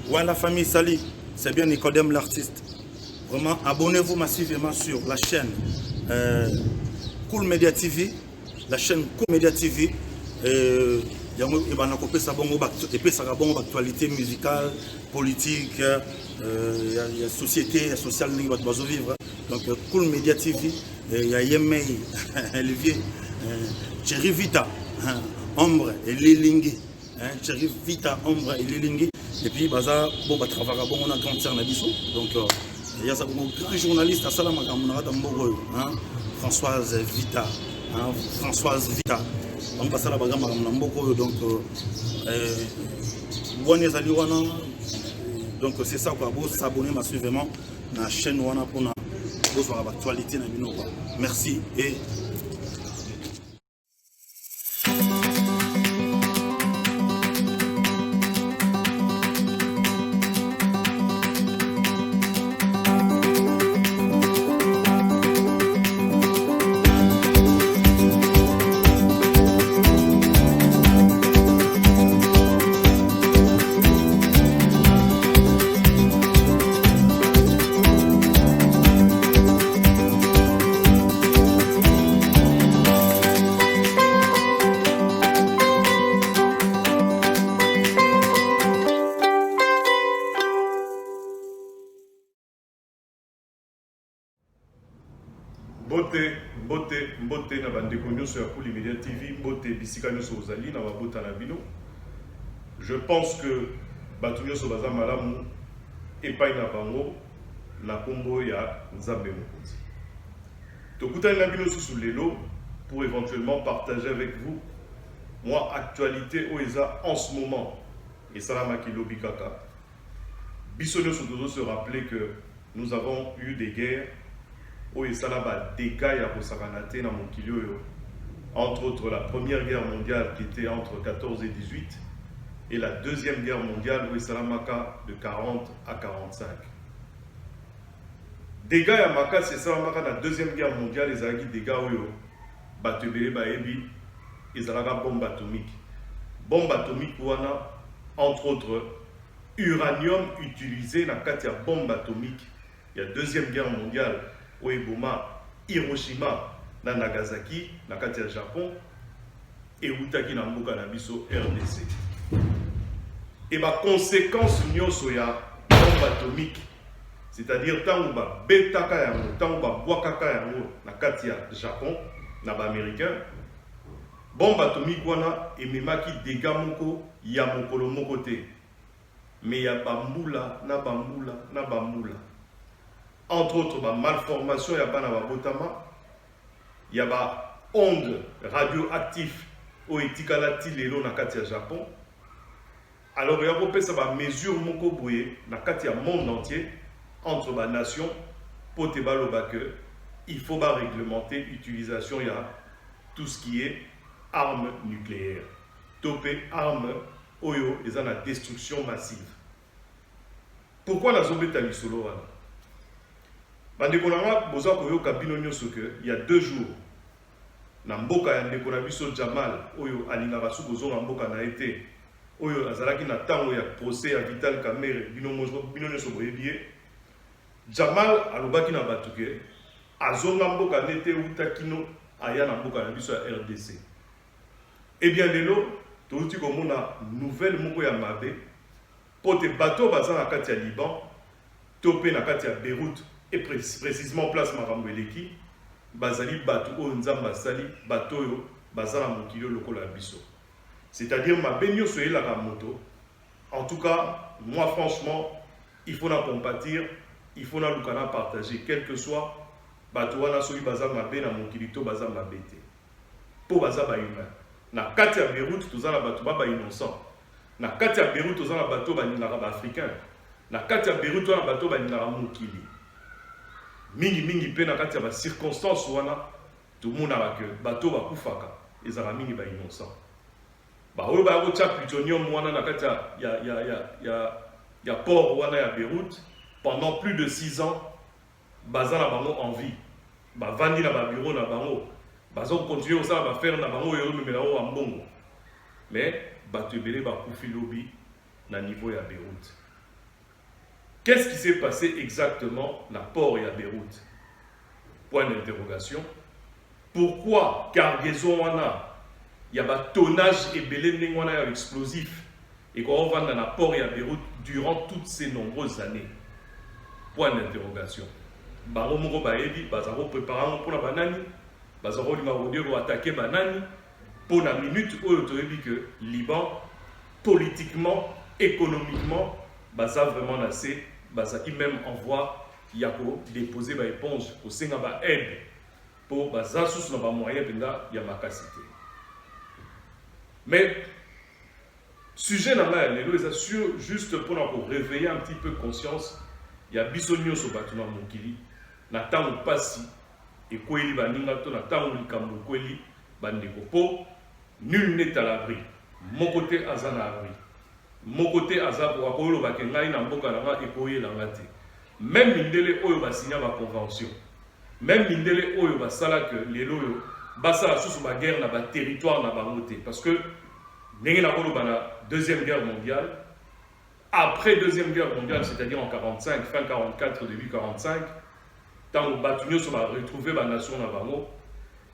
Ouais, la famille Sali, c'est bien Nicodème l'artiste. Vraiment, abonnez-vous massivement sur la chaîne Cool Media TV, la chaîne Cool Media TV. Et puis ça va bon actualité musicale, politique, il y a société, il y a social, il y a vivre. Donc Cool Media TV, il y a Yemei, Olivier, Thierry Vita, Ombre et Lilingi. Thierry Vita, Ombre et Lilingi. Et puis, baza, bon, bah, travailler, bon, on a grandi en Abisso. Donc, il y a un grand journaliste à Salam, Françoise Vita. Françoise Vita. Donc, ça, la bagarre, donc, donc, c'est ça, quoi. Vous s'abonner massivement à la chaîne Wana pour voir l'actualité. Merci et. Mbote na bandeko nyonso ya Cool Media TV, mbote bisika nyonso ozali na babota na bino. Je pense que bato nyonso baza malamu epai na bango na kombo ya Nzambe Mokonzi. Tokutani na bino susu lelo pour éventuellement partager avec vous moi actualité oeza en ce moment et salamaki lobi kaka. Biso nyonso dozo se rappeler que nous avons eu des guerres où il y a des dégâts entre autres la première guerre mondiale qui était entre 14 et 18 et la deuxième guerre mondiale où il y a de 40 à 45. Dégâts à Maka, c'est ça la deuxième guerre mondiale, les dégâts où ils ont une bombe atomique. Bombe atomique où entre autres uranium utilisé dans la bombe atomique. Il y a la deuxième guerre mondiale. Oeboma, Hiroshima, na Nagasaki, na kati ya Japon, et Utaki na mboka na biso RDC. Et ma conséquence nyonso ya bombe atomique, c'est-à-dire tango ba betaka yango, tango ba bwakaka yango na kati ya Japon, na ba américain, bombe atomique wana ememaki dégâts moko ya mokolo moko te. Mais ya bambula na bambula na bambula. Entre autres, la malformation, il y a pas botama, il y a ba ondes radioactives au etikalati lelo na kati ya Japon. Alors il y a ça ba mesure moko boye na kati ya monde entier entre ba nations pour te baloba que il faut ba réglementer l'utilisation ya tout ce qui est armes nucléaires. Topé armes oyo et la destruction massive. Pourquoi la zombe tali solo wana? Il y a 2 jours, na mboka ya ndeko na biso Jamal oyo alingaka suko zonga mboka na été oyo azalaki na tango ya procès ya Vital Kamerhe bino nyonso boyebi Jamal alobaki na bato ke azonga mboka nete utakino aya na mboka na biso ya RDC. Eh bien lelo touti komona nouvelle moko ya mabe pote bato baza na kati ya Liban topé na kati ya Beyrouth. Et précisément place Marambeleki, Bazali Bato Nzamba Sali, Batoyo, Bazala Mokilo Lokola Biso. C'est-à-dire ma benyo soye la moto. En tout cas, moi franchement, il faut la compatir, il faut la lukana partager, quel que soit Bato wana soyi Bazala Mabe na Mokilito Bazala Mabete. Pour Bazala humain. Na Katia Beyrouth, tous la Bato Baba innocent. Na Katia Beyrouth, tous la Bato Baninara africain. Na Katia Beyrouth, tous la Bato Baninara Mokili. Mingi pe na kati ya ba circonstances wana tout monde a que bateau ba kufaka ezara mingi ba innocent ba oyo ba ko tcha plutonium wana na kati ya port wana ya Beyrouth pendant plus de 6 ans bazana bango en vie ba vandi na ba bureau na bango bazo continuer ça ba faire na bango yo numela o ambongo mais bato ebele ba kufi lobi na niveau ya Beyrouth Qu'est-ce qui s'est passé exactement à port et à Beyrouth? Point d'interrogation. Pourquoi cargaison il y a un tonnage et belé explosif et qu'on va dans le port et à Beyrouth durant toutes ces nombreuses années? Point d'interrogation. Bango moko baebi bazaro préparant pour la banane, bazaro linga attaquer banane pour la minute où il dit que Liban politiquement, économiquement, baza vraiment assez, baza qui même envoie yako déposer ba éponge au sein ba aide pour baza sous na ba moyen penda ya makasité. Mais sujet na ma lelo est sûr juste pour réveiller un petit peu conscience, il y a bisonio so batuna mokili na tango pasi et kweli baninga to na tango likambo kweli bandeko po nul n'est à l'abri. Mon côté azana abri. Mon côté azab wa ko lo bakengai na mboka na nga ekoye la ngate. Même mindele oyo ba signa ba convention. Même mindele oyo ba sala que lelo yo ba sala sous ba guerre na ba territoire na ba moté parce que ndenge na ko bana deuxième guerre mondiale. Après deuxième guerre mondiale, c'est-à-dire en 45, fin 44, début 45, tant que Batunyo se va retrouver la nation na bango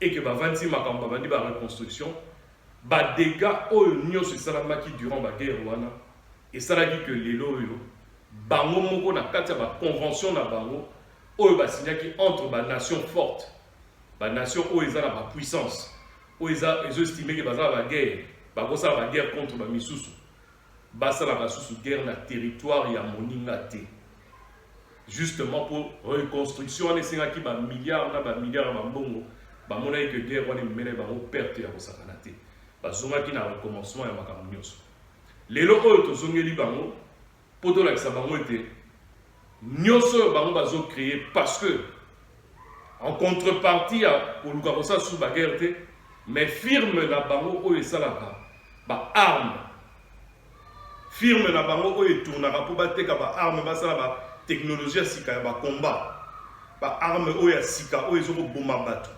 et que ba 26 makamba bandi ba reconstruction, ba dégâts oyo nyo se salamaki durant la guerre wana et ça a dit que lelo yo bango moko na kati ya ba convention na bango oyo ba signaki entre ba nation forte, ba nation oyo eza na ba puissance, oyo eza estimé que baza ba guerre, ba kosa ba guerre contre ba misusu. Basa la sous guerre na territoire ya moninga te. Justement pour reconstruction on est qui ba milliards na ba milliards ba mbongo ba mona que guerre wana mena ba perte ya kosakana te. Ba zonga ki na recommencement ya makambo nyonso. Lelo oyo to zongeli bango poto la kisa bango ete nyonso bango bazo créer parce que en contrepartie ya koluka kosa sous ba guerre te mais firme na bango oyo esalaka ba arme firme na bango oyo tournera pour bateka ba arme basala ba technologie sika ya ba combat ba arme oyo ya sika oyo ezoko bomba bato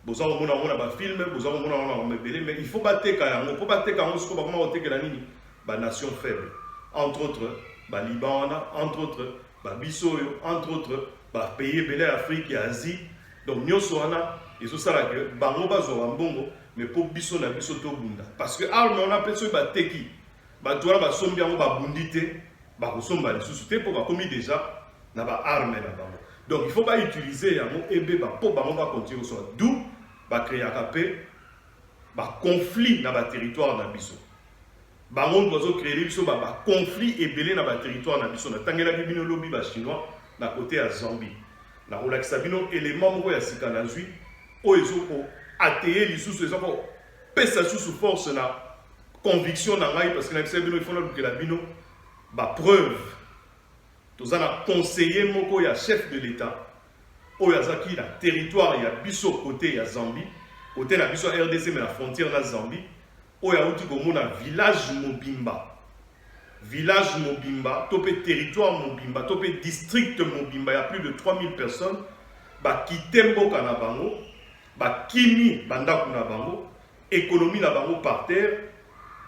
boza komona mona ba film boza komona mona mebele mais il faut bateka yango pour bateka yango siko ba koma otekela nini ba nation faible entre autres ba Liban entre autres ba biso entre autres ba pays belé Afrique et Asie donc nyonso wana ezosala que bango bazwa mbongo mais pour biso na biso to bunda parce que arme on appelle ça ba teki bato wana basombi yango babundi te bakosomba lisusu te mpo bakomi déjà na baarme na bango donc il faut bautiliser yango ebeba mpo bango bakontinue kosola d'où bakreaka mpe baconflit na baterritoire na biso bango bazocreye biso baconflit ebele na baterritoire na biso natangelaki bino lobi bachinois na kote ya Zambie nakolakisa bino élément moko ya sika na zwi oyo ezokoateye lisusu ezokopesa lisusu force na conviction na ngai parce que il faut que la bino ba preuve tous na conseiller moko ya chef de l'état oyo azaki na territoire ya biso côté ya Zambie côté na biso RDC mais la frontière na Zambie oyo auti komona village Mobimba topé territoire Mobimba topé district Mobimba il y a plus de 3000 personnes ba kitembo kana bango ba kimi bandaku na bango économie na bango par terre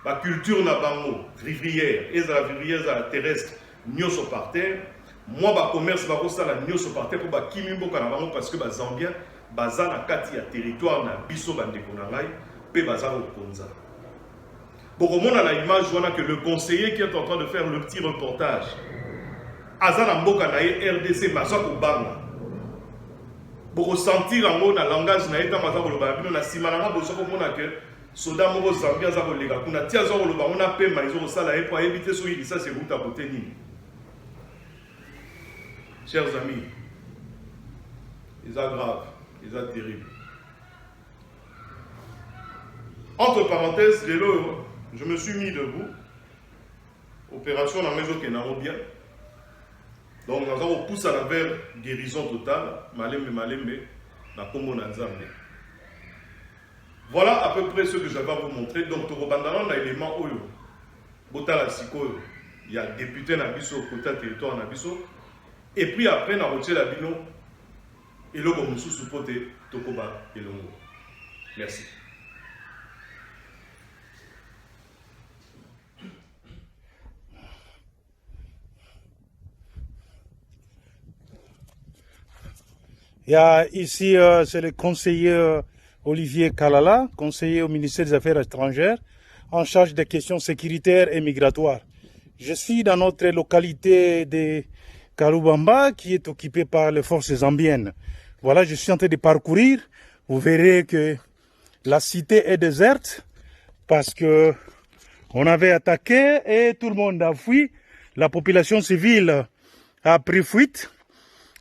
la culture na bango vivrière et la vivrière terrestre nyoso par terre moi ba commerce ba kosala nyoso par terre pour ba kimimbo kana bango parce que ba Zambien baza na kati ya territoire na biso bandeko na ngai pe baza ko konza bokomona na image wana que le conseiller qui est en train de faire le petit reportage aza na mboka na RDC baza ko banga boko sentir yango na langage na eta baza ko loba bino na sima na bozo ko mona que soda moko Zambia za kolega kuna tia zo loba on a pema izo sala et pour éviter so il ça c'est route à côté nini. Chers amis, ils sont graves, ils sont terribles. Entre parenthèses, je me suis mis debout. Opération dans mes autres bien. Donc nous avons poussé à vers guérison totale, malembe na kombo na Nzambe. Voilà à peu près ce que j'avais à vous montrer. Donc, Torobandana, on a l'élément Oyo. Botala Siko, il y a député Nabiso, côté territoire Nabiso. Et puis après, on a retiré la bino. Et là, on a sous-supporté Tokoba et Longo. Merci. Il y a ici, c'est le conseiller Olivier Kalala, conseiller au ministère des Affaires étrangères, en charge des questions sécuritaires et migratoires. Je suis dans notre localité de Kalubamba, qui est occupée par les forces zambiennes. Voilà, je suis en train de parcourir. Vous verrez que la cité est déserte parce que on avait attaqué et tout le monde a fui. La population civile a pris fuite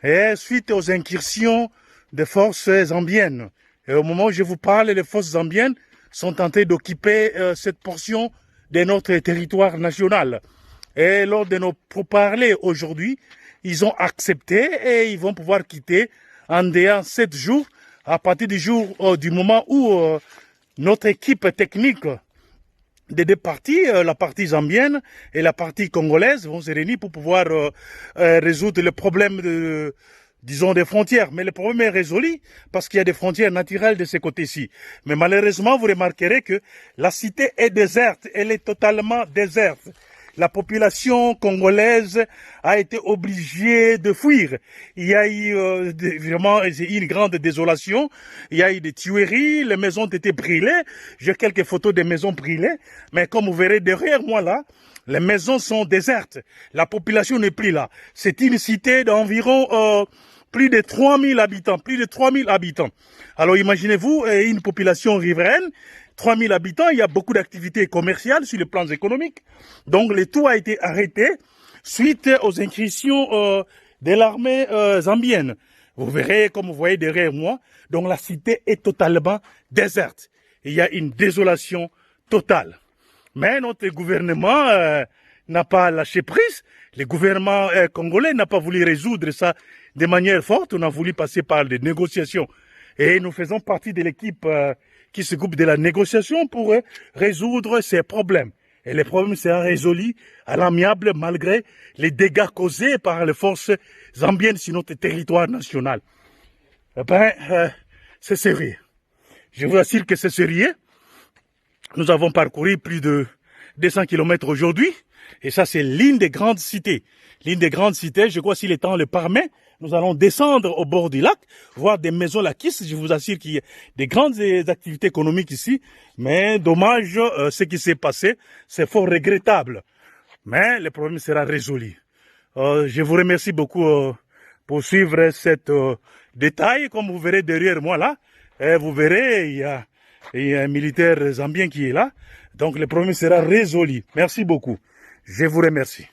et suite aux incursions des forces zambiennes. Et au moment où je vous parle, les forces zambiennes sont en train d'occuper cette portion de notre territoire national. Et lors de nos pourparlers aujourd'hui, ils ont accepté et ils vont pouvoir quitter en dehors 7 jours, à partir du moment où notre équipe technique des deux parties, la partie zambienne et la partie congolaise, vont se réunir pour pouvoir résoudre le problème disons des frontières. Mais le problème est résolu parce qu'il y a des frontières naturelles de ce côté-ci. Mais malheureusement, vous remarquerez que la cité est déserte, elle est totalement déserte. La population congolaise a été obligée de fuir. Il y a eu vraiment une grande désolation. Il y a eu des tueries, les maisons ont été brûlées. J'ai quelques photos des maisons brûlées. Mais comme vous verrez derrière moi là, les maisons sont désertes. La population n'est plus là. C'est une cité d'environ plus de 3000 habitants. Plus de 3000 habitants. Alors imaginez-vous une population riveraine. 3000 habitants, il y a beaucoup d'activités commerciales sur le plan économique. Donc, le tout a été arrêté suite aux incursions de l'armée zambienne. Vous verrez, comme vous voyez derrière moi, donc la cité est totalement déserte. Il y a une désolation totale. Mais notre gouvernement n'a pas lâché prise. Le gouvernement congolais n'a pas voulu résoudre ça de manière forte. On a voulu passer par des négociations. Et nous faisons partie de l'équipe qui s'occupe de la négociation pour résoudre ces problèmes. Et les problèmes seront résolus à l'amiable malgré les dégâts causés par les forces zambiennes sur notre territoire national. Eh ben, c'est sérieux. Je vous assure que c'est sérieux. Nous avons parcouru plus de 200 km aujourd'hui. Et ça, c'est l'une des grandes cités. L'une des grandes cités, je crois, si le temps le permet, nous allons descendre au bord du lac, voir des maisons laquistes. Je vous assure qu'il y a des grandes activités économiques ici. Mais dommage, ce qui s'est passé, c'est fort regrettable. Mais le problème sera résolu. Je vous remercie beaucoup pour suivre cet détail. Comme vous verrez derrière moi là, vous verrez, il y a un militaire zambien qui est là. Donc le problème sera résolu. Merci beaucoup. Je vous remercie.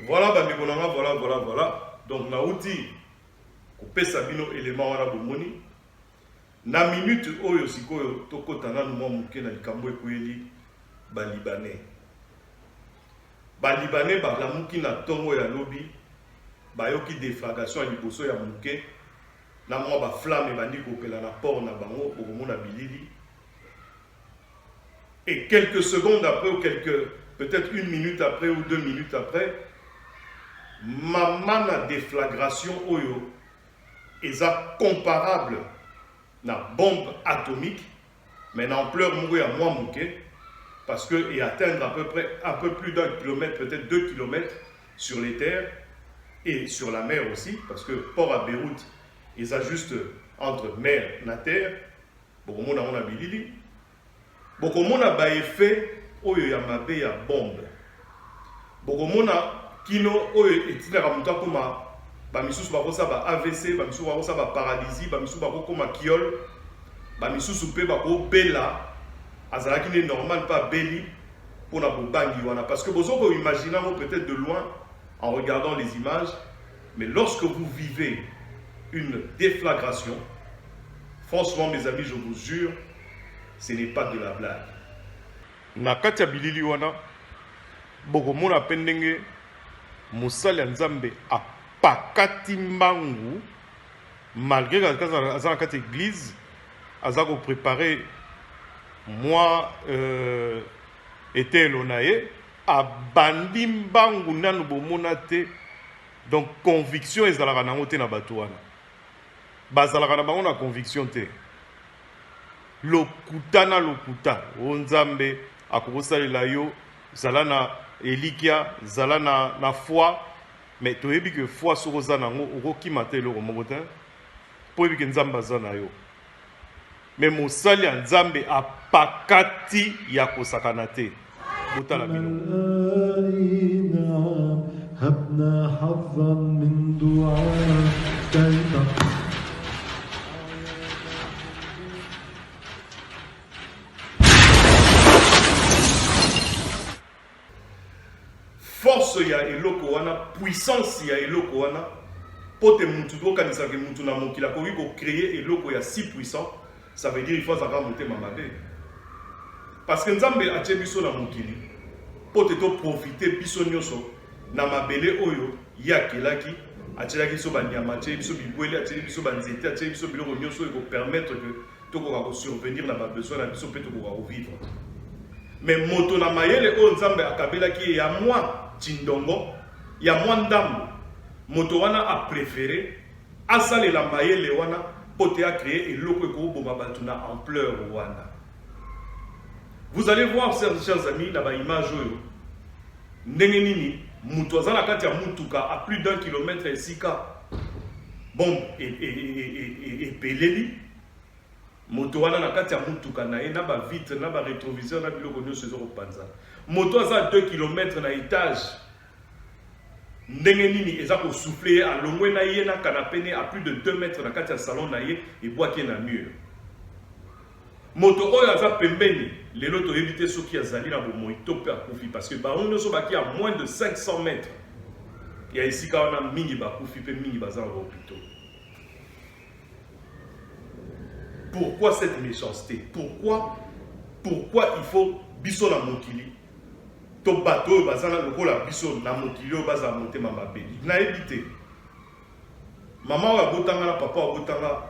Voilà, voilà. Donc, Naouti, kopesa bino élément wana bomoni. Na minute oyo sikoyo tokotana numa muke na likambo ekweli ba Libanais. Ba Libanais ba lamuki na tongo ya lobi ba yoki déflagration ya liboso ya muke na mwa ba flamme bandi kopela na port na bango okomona bilili. Et quelques secondes après ou peut-être 1 minute après ou 2 minutes après, maman na déflagration oyo est comparable na bombe atomique, mais na ampleur mourir à moins mouquet, parce que et atteindre à peu près un peu plus d'1 kilomètre, peut-être 2 kilomètres sur les terres et sur la mer aussi, parce que port à Beyrouth, ils ajustent entre mer et la terre. Beaucoup de monde a bilili. Beaucoup de monde a effet oyo ya mabe ya bombe. Beaucoup de monde kino oyo etinaka mutu akoma bamisusu bakosa ba AVC, bamisusu bakosa ba paralysie, bamisusu bakokoma kiole, bamisusu mpe bakobela azalaki ne normal pas beli pona bobangi wana, parce que bozoko imaginer peut-être de loin en regardant les images, mais lorsque vous vivez une déflagration, franchement mes amis, je vous jure, ce n'est pas de la blague. Nakati ya bilili wana bokomona pendenge musali ya Nzambe apakati mbangu, malgré aza na kati église aza ko préparer moi etelo na ye abandi mbangu nanu bomona te. Donc conviction ezalaka nango te na bato wana, bazalaka na bango na conviction te. lokuta na lokuta onzambe akokosalela yo zala na elikia zala na foi mais toyebi que foi soko za nango okokima te eloko moko te po yebi ke nzambe aza na yo mais mosali ya nzambe apakati ya kosakana te botala bino هبنا حظا من دعاء force ya eloko wana puissance ya eloko wana pote mutu tokanisaka mutu na mokili akoki kocréer eloko ya si puissant ça veut dire il faut azaka motema mabe parce que nzambe atie biso na mokili pote toprofite biso nyonso na mabele oyo ye akelaki atielaki biso banyama atie biso bibwele atie biso banzete atie biso biloko nyonso oyo kopermettre que tokoka kosurvenir na babesoin na biso mpe tokoka kovivre mais moto na mayele oyo nzambe akabelaki ya mwa tindongo ya mwa ndambo moto wana apréféré asalela mayele wana po te acréer eloko ekoboma bato na ampleur wana. Vous allez voir, chers amis, na ba image oyo ndenge nini moto aza na kati ya mutuka à plus d'1 kilomètre esika bombe epeleli moto wana na kati ya mutuka na ye na ba vitre na ba rétroviseur na biloko nyonso ezo kopanza moto aza 2 km na étage ndenge nini eza kosouffle ye alongwe na ye na canapé ne à plus de 2 mètres na kati ya salon na ye ebwaki na mur moto oyo aza pembeni lelo toyebi te soki azali na bomoi to mpe akufi parce que bango nyonso baki à moins de 500 mètres ya esika wana mingi bakufi mpe mingi baza na bahôpitaux. Pourquoi cette méchanceté? Pourquoi il faut biso na mokili to bato bazana lokola biso na mokili o baza motema mabe na éviter maman wa botanga na papa wa botanga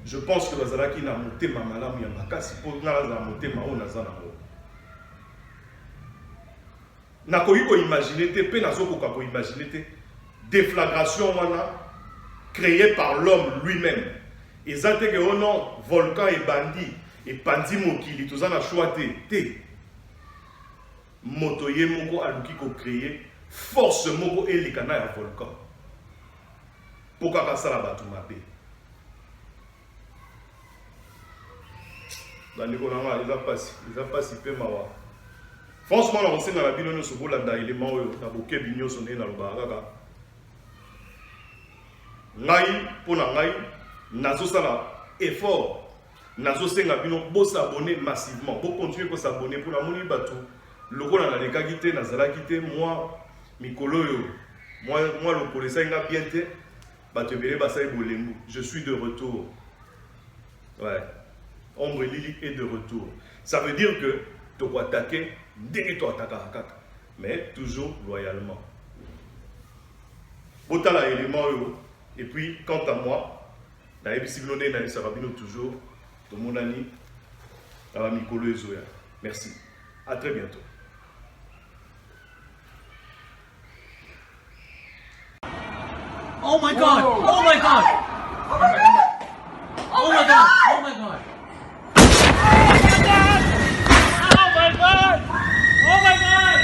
je pense que bazalaki na motema malamu ya makasi po ngala za motema o nazana ngo na koyi ko imaginer te pe nazoko ko imaginer te déflagration wana créée par l'homme lui-même. Ezate que ono volcan et bandi et pandi mokili toza na choix te moto ye moko aluki ko créer force moko elikana ya volcan pour ka sala batu mabe bandi ko na eza pasi pe mawa franchement na osenga na bino nyonso bolanda élément oyo na bokebi nyonso nde na lobaka kaka ngai mpo na ngai nazosala effort nazosenga bino bosabone massivement bocontinue kosabone mpona moni bato lokola nalekaki te nazalaki te mwa mikolo oyo mwa lokolo esalinga bien te bato ebele basali bolembu. Je suis de retour. Ouais, ombre lili est de retour. Ça veut dire que tu dois attaquer dès que tu attaques, mais toujours loyalement. Botala élément et puis quant à moi na ebisi bino nde nalisaka bino toujours tomonani na bamikolo ezoya. Merci, à très bientôt. Oh my God! Oh my God! Oh my God! Oh my God! Oh my God! Oh my God! Oh my God!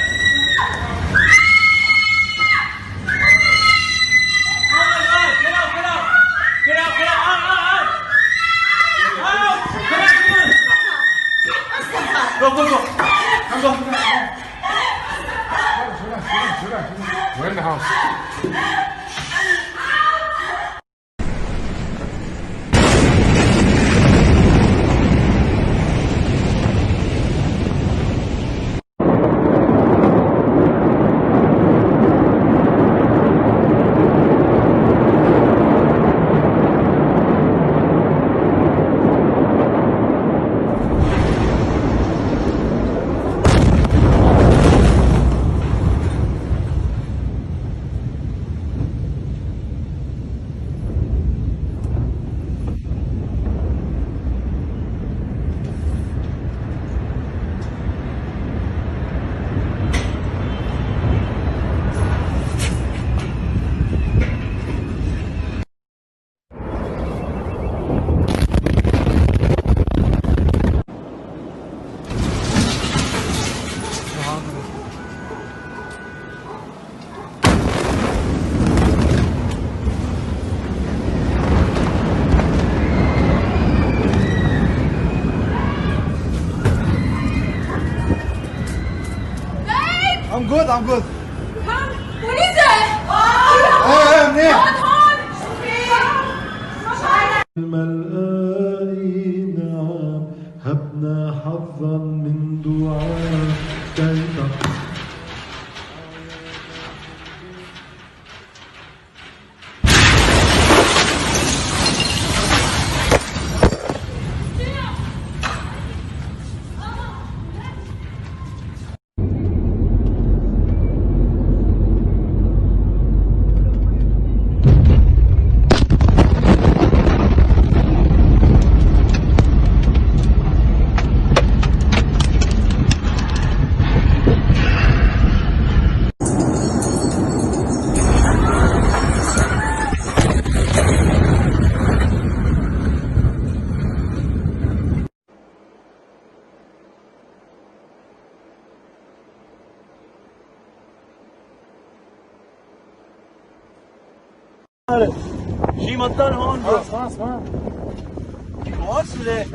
Get out! Get out! Get out! Get out! Out! Out! Get out! Go! Go! Go! Come go! We're in the house. I'm good. What is it? I'm here. الملائي نعم هبنا حظا من دعاء كي تقع شي مطر هون خلاص ما واصلة.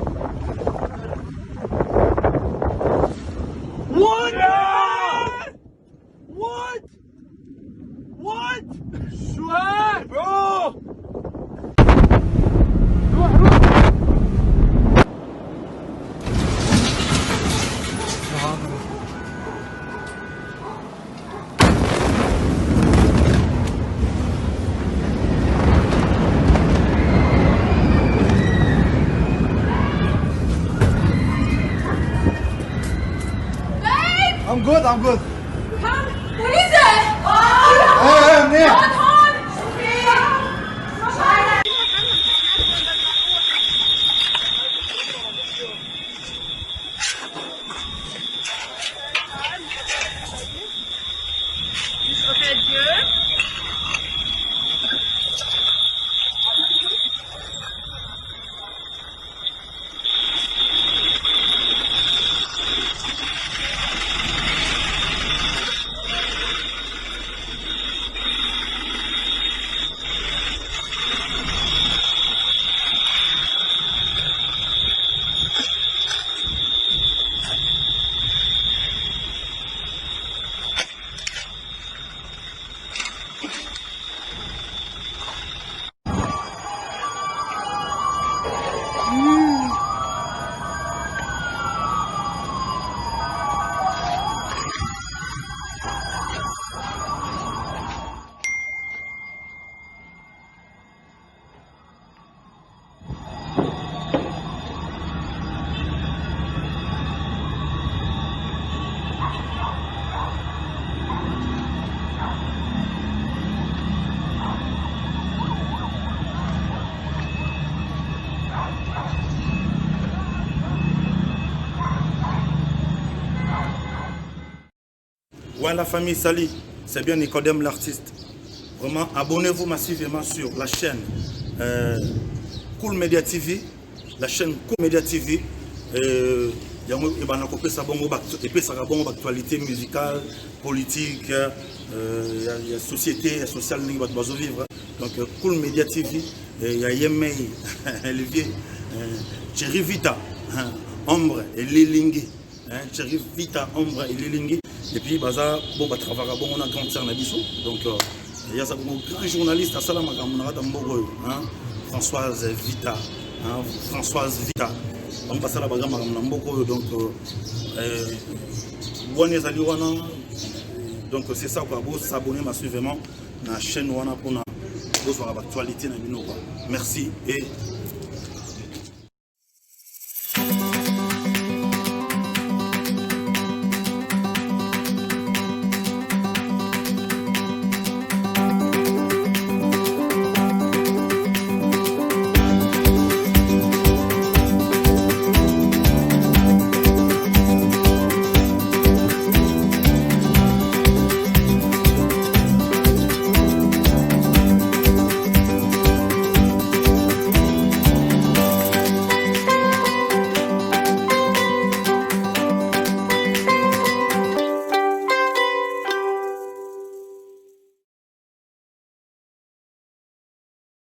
What? شو هاد برو؟ I'm good. What is it? I'm here. Ouais, la famille Sali, c'est bien Nicodème l'artiste. Vraiment, abonnez-vous massivement sur la chaîne Cool Media TV, la chaîne Cool Media TV. Et puis ça va bon actualité musicale, politique, il y a société, il y a social, il va vivre. Donc Cool Media TV, il y a Yemei, Olivier, Thierry Vita, Ombre et Lilingi. Thierry Vita, Ombre et Lilingi. Et puis, baza, bon, bah, travailler, bon, on a grand sœur Nabiso. Donc, il y a un grand journaliste à Salam, Françoise Vita. Françoise Vita. On passe à la bagarre, donc, donc, c'est ça, quoi. Vous s'abonnez massivement à la chaîne pour voir l'actualité. Merci et